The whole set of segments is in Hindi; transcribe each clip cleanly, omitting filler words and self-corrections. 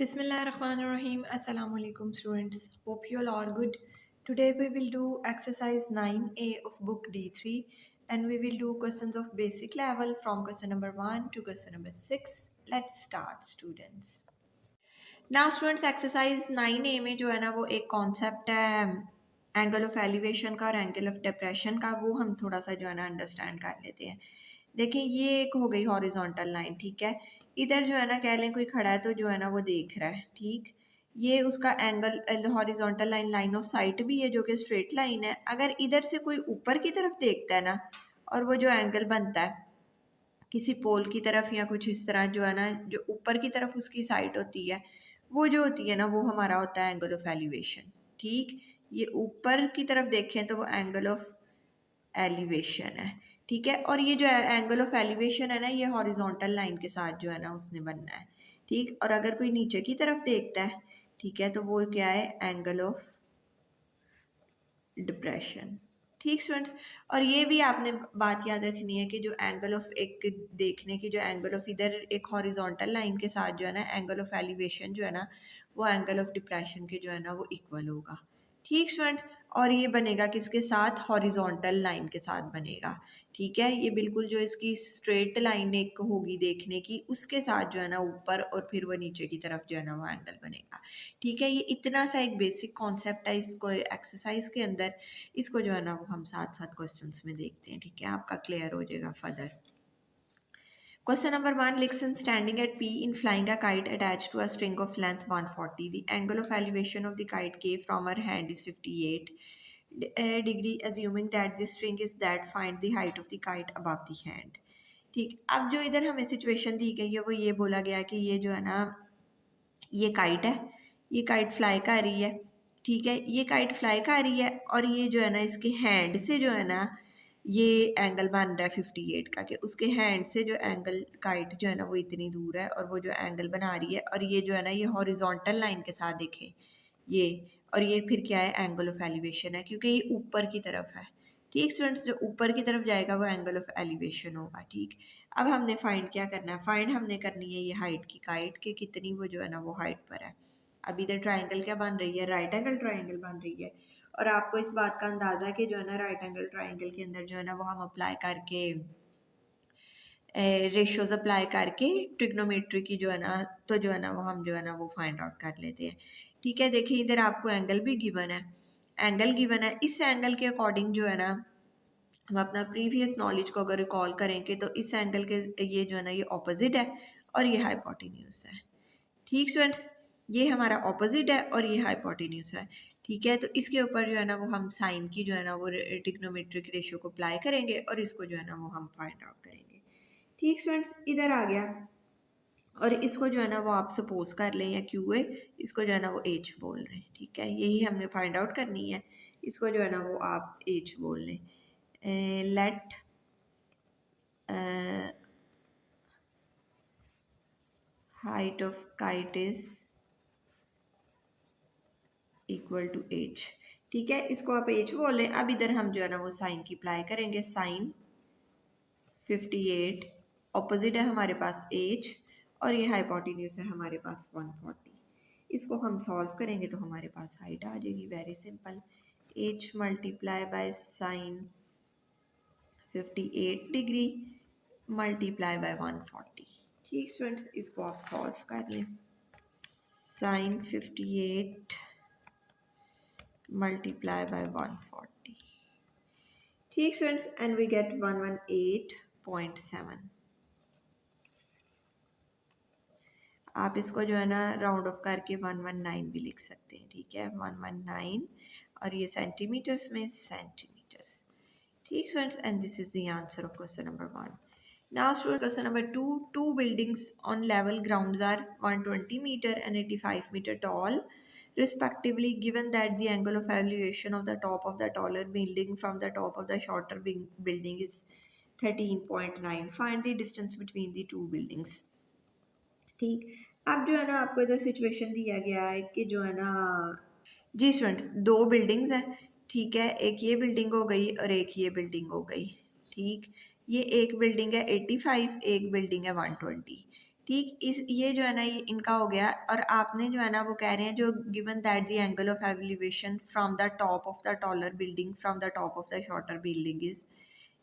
Bismillahirrahmanirrahim. Assalamu alaikum students. Hope you all are good. Today we will do exercise 9A of book D3 and we will do questions of basic level from question number 1 to question number 6. Let's start students. Now students exercise 9A में जो है ना वो एक कॉन्सेप्ट है एंगल ऑफ एलिवेशन का और एंगल ऑफ डिप्रेशन का, वो हम थोड़ा सा जो है ना अंडरस्टैंड कर लेते हैं। देखिए ये एक हो गई हॉरिजॉन्टल लाइन, ठीक है। इधर जो है ना कह लें कोई खड़ा है तो जो है ना वो देख रहा है, ठीक। ये उसका angle horizontal line of site भी है जो कि स्ट्रेट लाइन है। अगर इधर से कोई ऊपर की तरफ देखता है ना और वो जो एंगल बनता है किसी पोल की तरफ या कुछ इस तरह जो है ना, जो ऊपर की तरफ उसकी साइट होती है वो जो होती है ना वो हमारा होता है एंगल ऑफ एलिवेशन, ठीक। ये ऊपर की तरफ देखें तो वो एंगल ऑफ एलिवेशन है, ठीक है। और ये जो एंगल ऑफ एलिवेशन है ना ये हॉरिजॉन्टल लाइन के साथ जो है ना उसने बनना है, ठीक। और अगर कोई नीचे की तरफ देखता है, ठीक है, तो वो क्या है, एंगल ऑफ डिप्रेशन, ठीक स्टूडेंट्स। और ये भी आपने बात याद रखनी है कि जो एंगल ऑफ एक देखने की जो एंगल ऑफ इधर एक हॉरिजॉन्टल लाइन के साथ जो है ना एंगल ऑफ एलिवेशन जो है ना वो एंगल ऑफ डिप्रेशन के जो है ना वो इक्वल होगा, ठीक स्टूडेंट्स। और ये बनेगा किसके साथ, हॉरिजॉन्टल लाइन के साथ बनेगा, ठीक है। ये बिल्कुल जो इसकी स्ट्रेट लाइन एक होगी देखने की उसके साथ जो है ना ऊपर और फिर वो नीचे की तरफ जो है ना वो एंगल बनेगा, ठीक है। ये इतना सा एक बेसिक कॉन्सेप्ट है इसको एक्सरसाइज के अंदर, इसको जो है ना वो हम साथ साथ क्वेश्चंस में देखते हैं, ठीक है, आपका क्लियर हो जाएगा further. Question number 1. Lixon standing at P in flying a kite attached to a string of length 140. The angle of elevation of the kite K from her hand is 58 degree. Assuming that the string is that, find the height of the kite above the hand. ठीक, अब जो इधर हमें सिचुएशन दी गई है वो ये बोला गया कि ये जो है ना ये काइट है, ये काइट फ्लाई कर रही है, ठीक है। ये काइट फ्लाई कर रही है और ये जो है ना इसके हैंड से जो है ना ये एंगल बन रहा है 58 का, कि उसके हैंड से जो एंगल काइट जो है ना वो इतनी दूर है और वो जो एंगल बना रही है, और ये जो है ना ये हॉरिजॉन्टल लाइन के साथ देखें ये, और ये फिर क्या है, एंगल ऑफ एलिवेशन है क्योंकि ये ऊपर की तरफ है, ठीक स्टूडेंट्स। जो ऊपर की तरफ जाएगा वो एंगल ऑफ एलिवेशन होगा, ठीक। अब हमने फाइंड क्या करना है, फाइंड हमने करनी है ये हाइट की, काइट के कितनी वो जो है ना वो हाइट पर है। अब इधर ट्राइंगल क्या बन रही है, राइट एंगल ट्राइंगल बन रही है। और आपको इस बात का अंदाजा है कि जो है ना राइट एंगल ट्राइंगल के अंदर जो है ना वो हम अप्लाई करके रेशियोज अप्लाई करके ट्रिग्नोमेट्री की जो है ना तो जो है ना वो हम जो है ना वो फाइंड आउट कर लेते हैं, ठीक है। देखिए इधर आपको एंगल भी गिवन है, एंगल गिवन है। इस एंगल के अकॉर्डिंग जो है ना हम अपना प्रीवियस नॉलेज को अगर रिकॉल करेंगे तो इस एंगल के ये जो है ना ये ऑपोजिट है और ये हाइपोटेन्यूज है, ठीक स्टूडेंट्स। ये हमारा ऑपोजिट है और ये हाइपोटेन्यूज है, ठीक है। तो इसके ऊपर जो है ना वो हम साइन की जो है ना वो ट्रिग्नोमेट्रिक रेशियो को अप्लाई करेंगे और इसको जो है ना वो हम फाइंड आउट करेंगे, ठीक स्टूडेंट्स। इधर आ गया और इसको जो है ना वो आप सपोज कर लें या क्यू है, इसको जो है ना वो एच बोल रहे हैं, ठीक है। यही हमने फाइंड आउट करनी है, इसको जो है ना वो आप एच बोल लें। Let height of kite is equal to H, ठीक है। इसको आप एच बोलें। अब इधर हम जो है ना वो साइन की अप्लाई करेंगे, साइन 58 ऑपोजिट है हमारे पास एच और ये हाइपोटेन्यूज है हमारे पास 140। इसको हम सॉल्व करेंगे तो हमारे पास हाइट आ जाएगी, very simple, H multiply by sine 58 degree multiply by 140, ठीक स्टूडेंट्स। इसको आप सॉल्व कर लें, साइन 58 multiply by 140, ठीक स्टूडेंट्स, एंड वी गेट 118.7। आप इसको जो है ना राउंड ऑफ करके 119 भी लिख सकते हैं, ठीक है, 119 और ये सेंटीमीटर्स में सेंटीमीटर्स, ठीक students. And this is the answer of question number 1। Now students, question number 2. Two buildings on level grounds are 120 meter and 85 meter tall respectively. Given that the angle of elevation of the top of the taller building from the top of the shorter building is 13.9, find the distance between the two buildings. ठीक, अब जो है ना आपको इधर सिचुएशन दिया गया है कि जो है ना जी स्टूडेंट्स दो बिल्डिंग्स हैं, ठीक है, एक ये बिल्डिंग हो गई और एक ये बिल्डिंग हो गई, ठीक। ये एक बिल्डिंग है 85, एक बिल्डिंग है 120, ठीक, इस ये जो है ना ये इनका हो गया। और आपने जो है ना वो कह रहे हैं जो given that the angle of elevation from the top of the taller building from the top of the shorter building is,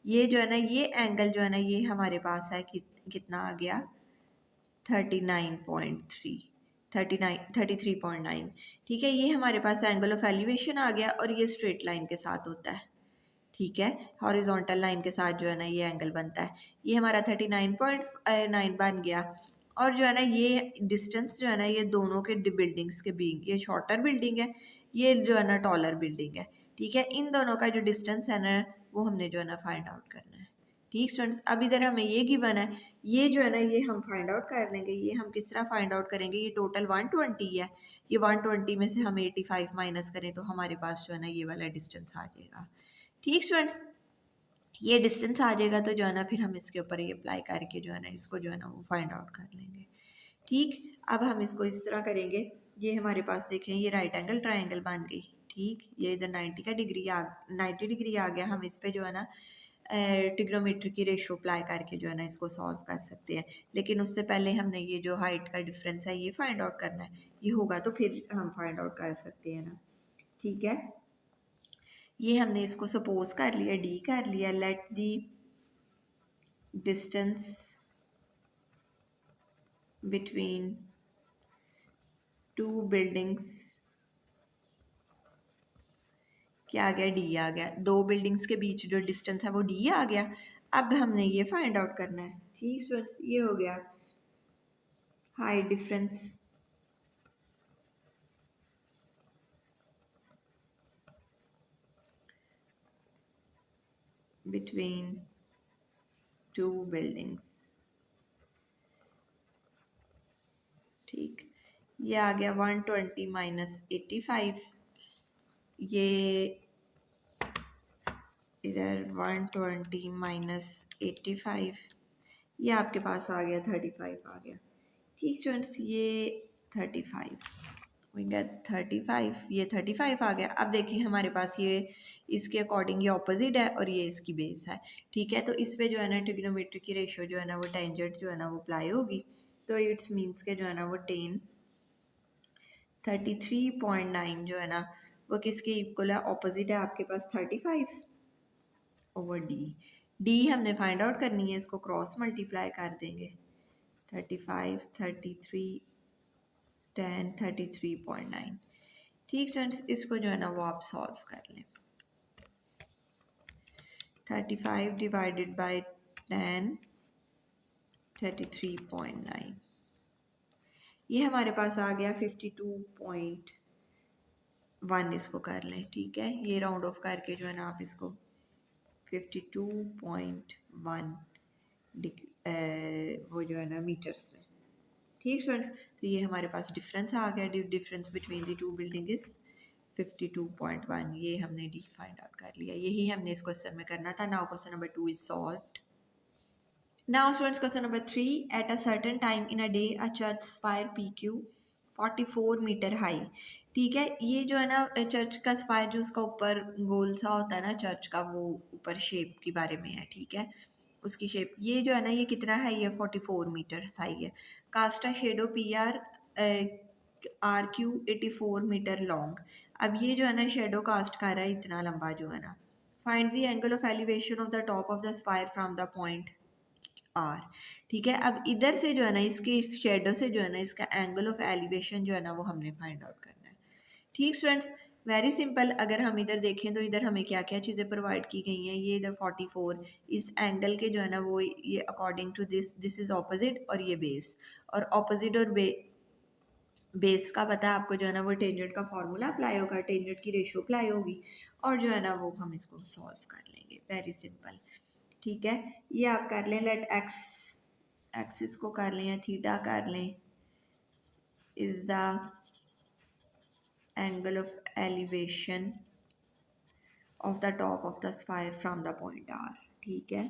ये जो है ना ये एंगल जो है ना ये हमारे पास है कितना आ गया 39.3, 33.9। ठीक है, ये हमारे पास एंगल ऑफ एलिवेशन आ गया और ये स्ट्रेट लाइन के साथ होता है। ठीक है, हॉरिजॉन्टल लाइन के साथ जो है ना ये एंगल बनता है। ये हमारा 39.9 बन गया। और जो है ना ये डिस्टेंस जो है ना ये दोनों के बिल्डिंग्स के बीच, ये शॉर्टर बिल्डिंग है, ये जो है ना टॉलर बिल्डिंग है। ठीक है, इन दोनों का जो डिस्टेंस है ना वो हमने जो है ना फाइंड आउट करना है। ठीक स्टूडेंट्स, अब इधर हमें ये गिवन है, ये जो है ना ये हम फाइंड आउट कर लेंगे। ये हम किस तरह फाइंड आउट करेंगे, ये टोटल 120 है, ये 120 में से हम 85 माइनस करें तो हमारे पास जो है ना ये वाला डिस्टेंस आ जाएगा। ठीक स्टूडेंट्स, ये डिस्टेंस आ जाएगा तो जो है ना फिर हम इसके ऊपर ये अप्लाई करके जो है ना इसको जो है ना वो फाइंड आउट कर लेंगे। ठीक, अब हम इसको इस तरह करेंगे, ये हमारे पास देखें ये राइट एंगल ट्राइंगल बन गई। ठीक, ये इधर 90 डिग्री आ गया। हम इस पे जो है ना ट्रिग्नोमेट्री की रेशो अप्लाई करके जो है ना इसको सॉल्व कर सकते हैं। लेकिन उससे पहले हमने ये जो हाइट का डिफरेंस है ये फाइंड आउट करना है। ये होगा तो फिर हम फाइंड आउट कर सकते हैं ना। ठीक है, ये हमने इसको सपोज कर लिया, डी कर लिया। Let the distance between two buildings, क्या आ गया, डी आ गया। दो बिल्डिंग्स के बीच जो डिस्टेंस है वो डी आ गया। अब हमने ये फाइंड आउट करना है। ठीक स्टूडेंट्स, ये हो गया height difference between two buildings. ठीक, ये आ गया 120 माइनस 85, ये इधर 120 माइनस 85, ये आपके पास आ गया 35 आ गया। ठीक स्टूडेंट्स, ये 35 विंगा 35, ये 35 आ गया। अब देखिए हमारे पास ये इसके अकॉर्डिंग ये ऑपोजिट है और ये इसकी बेस है। ठीक है, तो इस पे जो है ना ट्रिग्नोमेट्री की रेशो जो है ना वो टेंजेंट जो है ना वो अप्लाई होगी। तो इट्स मीन्स के जो है ना वो 33.9 जो है ना वो किसके इक्वल है, ऑपोजिट है आपके पास 35 ओवर डी। डी हमने फाइंड आउट करनी है, इसको क्रॉस मल्टीप्लाई कर देंगे। 35, 33, 10, 33.9। ठीक फ्रेंड्स, इसको जो है ना वो आप सॉल्व कर लें। 35 डिवाइडेड बाई 10, 33.9, ये हमारे पास आ गया 52.1। इसको कर लें। ठीक है, ये राउंड ऑफ करके जो है ना आप इसको 52.1 वो जो है ना मीटर्स में। ठीक फ्रेंड्स, तो ये हमारे पास डिफरेंस आ गया। Difference between the two building is 52.1। ये हमने डी फाइंड आउट कर लिया। यही हमने इस क्वेश्चन में करना था। Now question number 2 is solved. Now students, question number 3. At a certain time in a day, a church spire PQ 44 metre high. ठीक है, ये जो है ना चर्च का स्पायर जो उसका ऊपर गोल सा होता है ना चर्च का, वो ऊपर शेप के बारे में है। ठीक है, उसकी शेप ये जो है ना ये कितना है, ये 44 मीटर हाई है। Casts a shadow PR RQ 84 metre long. अब ये जो है ना शेडो कास्ट कर रहा है इतना लंबा जो है ना। Find the angle of elevation of the top of the spire from the point R. ठीक है, अब इधर से जो है ना इसके इस शेडो से जो है ना इसका एंगल ऑफ एलिवेशन जो है ना वो हमने फाइंड आउट करना है। ठीक स्टूडेंट्स, वेरी सिंपल। अगर हम इधर देखें तो इधर हमें क्या क्या चीज़ें प्रोवाइड की गई हैं। ये इधर 44, इस एंगल के जो है ना वो ये according to this is opposite और ये बेस। और ऑपोजिट और बेस का पता है आपको जो है ना वो टेंजेंट का फॉर्मूला अप्लाई होगा, टेंजेंट की रेशियो अप्लाई होगी और जो है ना वो हम इसको सॉल्व कर लेंगे। Very simple. ठीक है, ये आप कर लें। लेट एक्स, एक्सिस को कर लें या थीटा कर लें, is the angle of elevation of the top of the spire from the point R. ठीक है,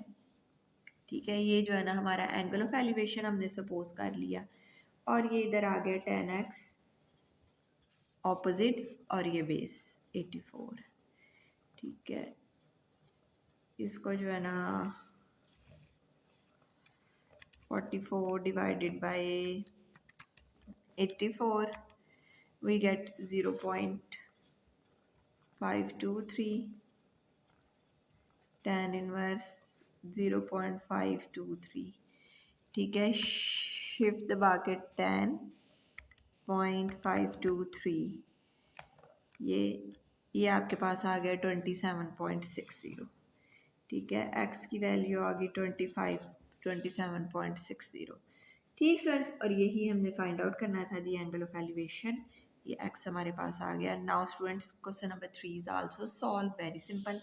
ठीक है, ये जो है ना हमारा एंगल ऑफ एलिवेशन हमने सपोज कर लिया। और ये इधर आ गया 10x ऑपोजिट और ये बेस 84। ठीक है, इसको जो है ना 44 divided by 84, we get 0.523, tan inverse 0.523. ठीक है, शिफ्ट दबा के 10.523, ये आपके पास आ गया 27.60। ठीक है, एक्स की वैल्यू आ गई 27.60। ठीक स्टूडेंट्स, और यही हमने फाइंड आउट करना था दी एंगल ऑफ एलिवेशन। ये एक्स हमारे पास आ गया। Now students, question number 3 is also solve, very simple.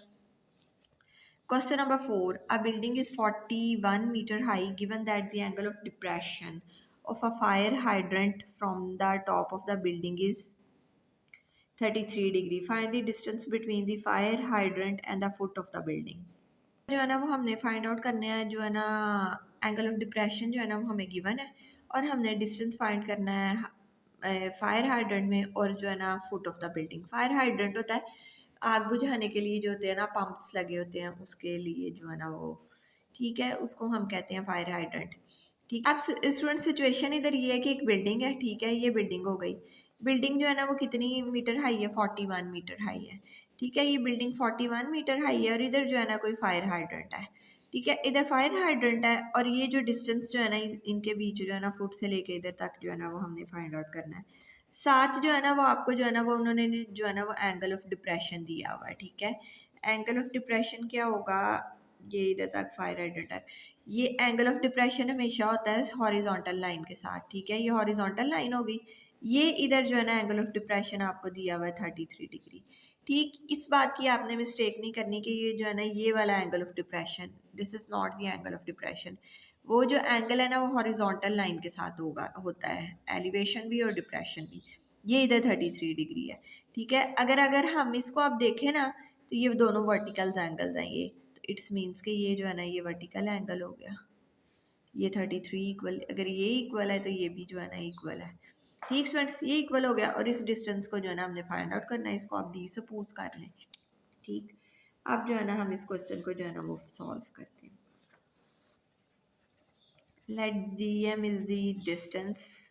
Question number 4. A building is 41 meter high given that the angle of depression of a fire hydrant from the top of the building is 33 degree. Find the distance between the fire hydrant and the foot of the building. जो है ना वो हमने फाइंड आउट करने हैं, जो है ना एंगल ऑफ डिप्रेशन जो है ना वो हमें गिवन है, और हमने डिस्टेंस फाइंड करना है फायर हाइड्रेंट में और जो है ना foot of the building. Fire hydrant होता है आग बुझाने के लिए जो होते हैं ना पंप्स लगे होते हैं, उसके लिए जो है ना वो, ठीक है, उसको हम कहते हैं फायर हाइड्रेंट। ठीक है, अब स्टूडेंट सिचुएशन इधर ये है कि एक बिल्डिंग है, ठीक है, ये बिल्डिंग हो गई। बिल्डिंग जो है ना वो कितनी मीटर हाई है, 41 मीटर हाई है। ठीक है, ये बिल्डिंग 41 मीटर हाई है और इधर जो है ना कोई फायर हाइड्रेंट है। ठीक है, इधर फायर हाइड्रेंट है और ये जो डिस्टेंस जो है ना इनके बीच जो है ना फुट से लेके इधर तक जो है ना वो हमने फाइंड आउट करना है। साथ जो है ना वो आपको जो है ना वो उन्होंने जो है ना वो एंगल ऑफ डिप्रेशन दिया हुआ है। ठीक है, एंगल ऑफ डिप्रेशन क्या होगा, ये इधर तक फायर हाइड्रेंट है। ये एंगल ऑफ डिप्रेशन हमेशा होता है हॉरिजॉन्टल लाइन के साथ। ठीक है, ये हॉरिजॉन्टल लाइन होगी। ये इधर जो है ना एंगल ऑफ डिप्रेशन आपको दिया हुआ है 33 डिग्री। ठीक, इस बात की आपने मिस्टेक नहीं करनी कि ये जो है ना ये वाला angle of depression, this is not the angle of depression. वो जो एंगल है ना वो हॉरिजॉन्टल लाइन के साथ होता है, एलिवेशन भी और डिप्रेशन भी। ये इधर 33 डिग्री है। ठीक है, अगर अगर हम इसको अब देखें ना तो ये दोनों वर्टिकल एंगल्स हैं। ये इट्स मीन्स कि ये जो है ना ये वर्टिकल एंगल हो गया, ये 33 इक्वल, अगर ये इक्वल है तो ये भी जो है ना इक्वल है। ठीक स्टूडेंट्स, ये इक्वल हो गया और इस डिस्टेंस को जो है ना हमने फाइंड आउट करना है, इसको आप डी सपोज कर लें। ठीक, अब जो है ना हम इस क्वेश्चन को जो है ना वो सॉल्व करते हैं। Let D M is the distance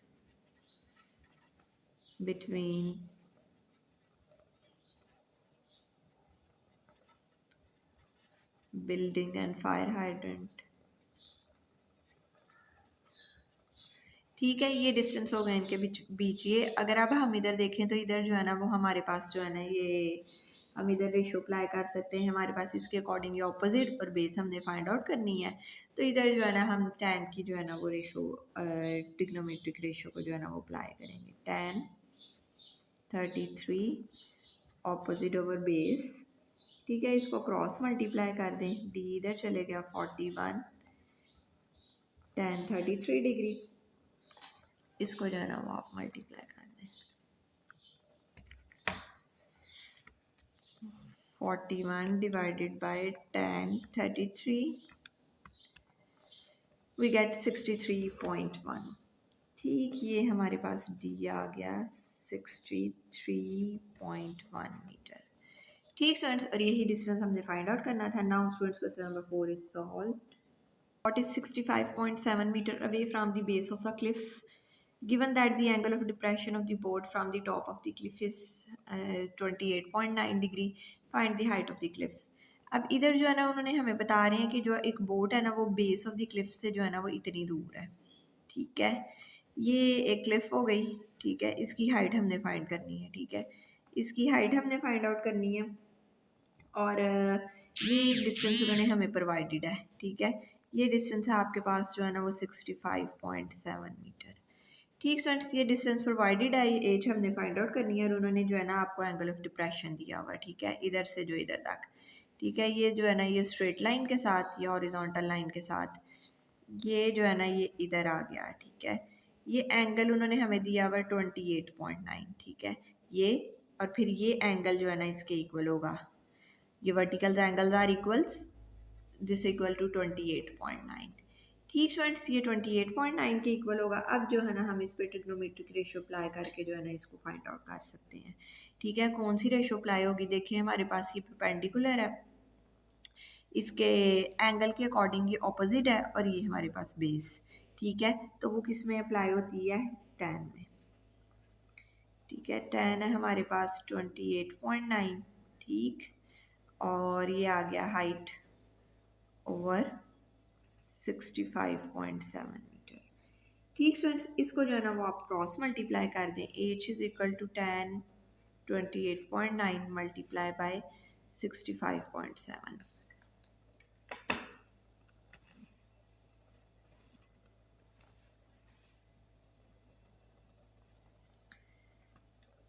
between building and fire hydrant. ठीक है, ये डिस्टेंस हो गए इनके बीच ये। अगर अब हम इधर देखें तो इधर जो है ना वो हमारे पास जो है ना ये हम इधर रेशो अप्लाई कर सकते हैं। हमारे पास इसके अकॉर्डिंग ये ऑपोजिट और बेस हमने फाइंड आउट करनी है। तो इधर जो है ना हम tan की जो है ना वो रेशो, ट्रिग्नोमेट्रिक रेशो को जो है ना वो अप्लाई करेंगे। tan 33 opposite over base. ठीक है, इसको क्रॉस मल्टीप्लाई कर दें, डी इधर चले गया 41 tan 33 डिग्री, इसको जो है ना वो आप मल्टीप्लाई कर दें। 41 divided by tan 33, we get 63.1। ठीक, ये हमारे पास डी आ गया 63.1 मीटर। ठीक स्टूडेंट्स, और यही डिस्टेंस हमने फाइंड आउट करना था। Now students question number 4 is solved. What is 65.7 meter away from the base of a cliff? Given that the angle of depression of the board from the top of the cliff is 28.9 degree, find the height of the cliff. अब इधर जो है ना उन्होंने हमें बता रहे हैं कि जो एक बोट है ना वो बेस ऑफ द क्लिफ से जो है ना वो इतनी दूर है। ठीक है, ये एक क्लिफ हो गई। ठीक है, इसकी हाइट हमने फाइंड करनी है। ठीक है, इसकी हाइट हमने फाइंड आउट करनी है और ये डिस्टेंस उन्होंने हमें प्रोवाइडेड है। ठीक है, ये डिस्टेंस है आपके पास जो है ना वो 65.7 मीटर। ठीक स्टूडेंट्स, ये डिस्टेंस प्रोवाइडेड है, ये एज हमने फाइंड आउट करनी है और उन्होंने जो है ना आपको एंगल ऑफ डिप्रेशन दिया हुआ है। ठीक है, इधर से जो इधर तक। ठीक है, ये जो है ना ये स्ट्रेट लाइन के साथ, ये हॉरिजॉन्टल लाइन के साथ, ये जो है ना ये इधर आ गया। ठीक है, ये एंगल उन्होंने हमें दिया हुआ है 28.9। ठीक है, ये और फिर ये एंगल जो है ना इसके इक्वल होगा, ये vertical angles are equals this equal to 28.9। ठीक स्टूडेंट्स, ये 28.9 के इक्वल होगा। अब जो है ना हम इस पे ट्रिग्नोमेट्रिक रेशियो अप्लाई करके जो है ना इसको फाइंड आउट कर सकते हैं। ठीक है, कौन सी रेशियो अप्लाई होगी, देखिए हमारे पास ये परपेंडिकुलर है, इसके एंगल के अकॉर्डिंग ये ऑपोजिट है और ये हमारे पास बेस। ठीक है, तो वो किस में अप्लाई होती है, tan में। ठीक है, tan है हमारे पास 28.9, ठीक, और ये आ गया हाइट ओवर 65.7 मीटर। ठीक स्टूडेंट्स, इसको जो है ना वो आप क्रॉस मल्टीप्लाई कर दें, H is equal to tan 28.9 multiply by 65.7।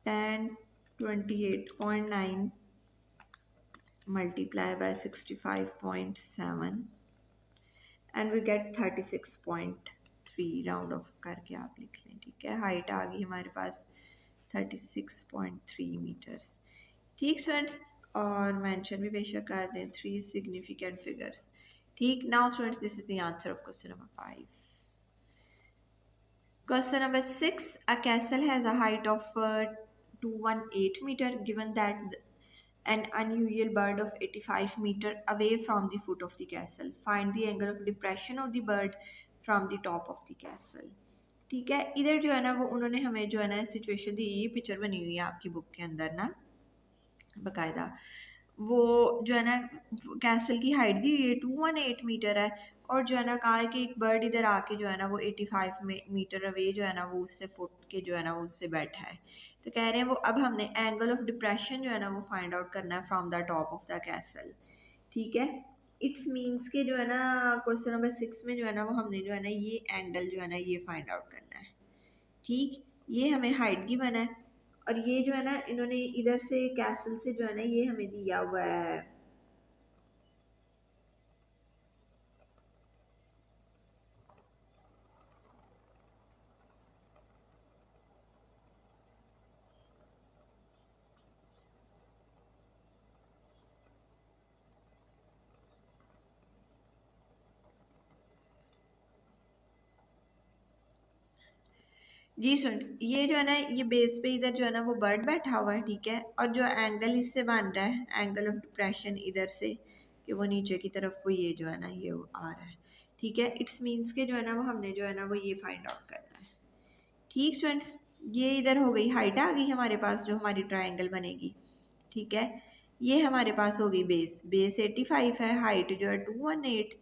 tan 28.9 multiply by 65.7 and we get 36.3, round of करके आप लिख लें। ठीक है, हाइट आ गई हमारे पास 36.3 मीटर्स। ठीक स्टूडेंट्स, और मेंशन भी बेशक कर दें 3 सिग्निफिकेंट फिगर्स। ठीक, now students this is the answer of question number 5। Question number 6. A castle has a height of 218 meter given that an unusual bird of 85 meter away from the foot of the castle. Find the angle of depression of the bird from the top of the castle. ठीक है, इधर जो है ना वो उन्होंने हमें जो है ना सिचुएशन दी, ये पिक्चर बनी हुई है आपकी बुक के अंदर ना बकायदा। वो जो है ना कैसल की हाइट दी हुई है 218 मीटर है, और जो है ना कहा है कि एक बर्ड इधर आके जो है ना वो 85 मीटर अवे जो है ना वो उससे फुट के जो है ना वो उससे बैठा है। तो कह रहे हैं वो अब हमने एंगल ऑफ डिप्रेशन जो है ना वो फाइंड आउट करना है from the top of the castle. ठीक है, इट्स मीन्स के जो है ना क्वेश्चन नंबर 6 में जो है ना वो हमने जो है ना ये एंगल जो है ना ये फाइंड आउट करना है। ठीक, ये हमें हाइट गिवन है, और ये जो है ना इन्होंने इधर से कैसल से जो है ना ये हमें दिया हुआ है जी स्टूडेंट्स, ये जो है ना ये बेस पे इधर जो है ना वो बर्ड बैठा हुआ है। ठीक है, और जो एंगल इससे बन रहा है एंगल ऑफ डिप्रेशन इधर से कि वो नीचे की तरफ वो ये जो है ना ये आ रहा है। ठीक है, इट्स मीन्स के जो है ना वो हमने जो है ना वो ये फाइंड आउट करना है। ठीक स्टूडेंट्स, ये इधर हो गई हाइट आ गई हमारे पास जो हमारी ट्राइंगल बनेगी। ठीक है, ये हमारे पास हो गई बेस, बेस 85 है, हाइट जो है 218,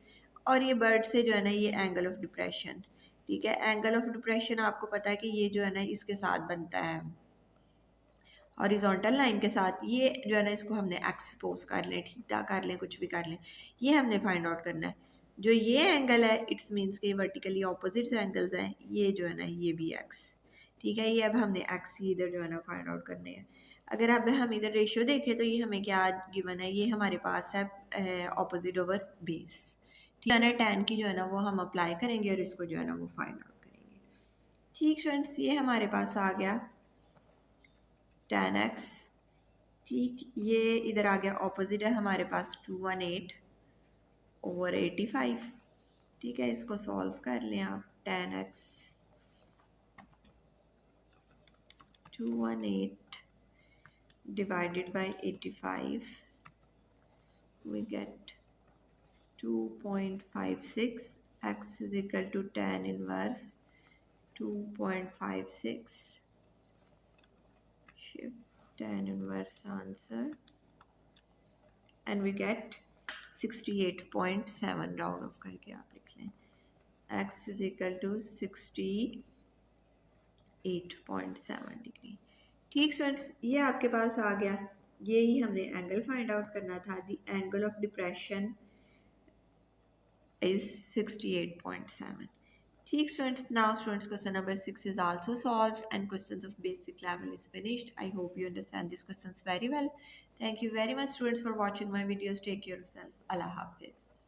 और ये बर्ड से जो है ना ये एंगल ऑफ डिप्रेशन। ठीक है, एंगल ऑफ डिप्रेशन आपको पता है कि ये जो है ना इसके साथ बनता है हॉरिजॉन्टल लाइन के साथ। ये जो है ना इसको हमने एक्सपोज कर लें, थीटा कर लें, कुछ भी कर लें, ये हमने फाइंड आउट करना है। जो ये एंगल है इट्स मीन्स के वर्टिकली ऑपोजिट एंगल्स हैं, ये जो है ना ये भी एक्स। ठीक है, ये अब हमने एक्स इधर जो है ना फाइंड आउट करने हैं। अगर अब हम इधर रेशियो देखें तो ये हमें क्या गिवन है, ये हमारे पास है ऑपोजिट ओवर बेस। ठीक है ना, tan की जो है ना वो हम अप्लाई करेंगे और इसको जो है ना वो फाइंड आउट करेंगे। ठीक स्टूडेंट्स, ये हमारे पास आ गया tan x। ठीक, ये इधर आ गया ऑपोजिट है हमारे पास 218 ओवर 85। ठीक है, इसको सॉल्व कर लें आप, tan x 218 divided by 85 we get 2.56, x is equal to tan inverse 2.56, shift tan inverse answer and we get 68.7, round of करके आप लिख लें, x is equal to 68.7 degree. ठीक स्टूडेंट्स, ये आपके पास आ गया, यही हमने एंगल फाइंड आउट करना था। The angle of depression is 68.7. ठीक students, now students question number 6 is also solved and questions of basic level is finished. I hope you understand these questions very well. Thank you very much students for watching my videos. Take care of yourself. Allah Hafiz.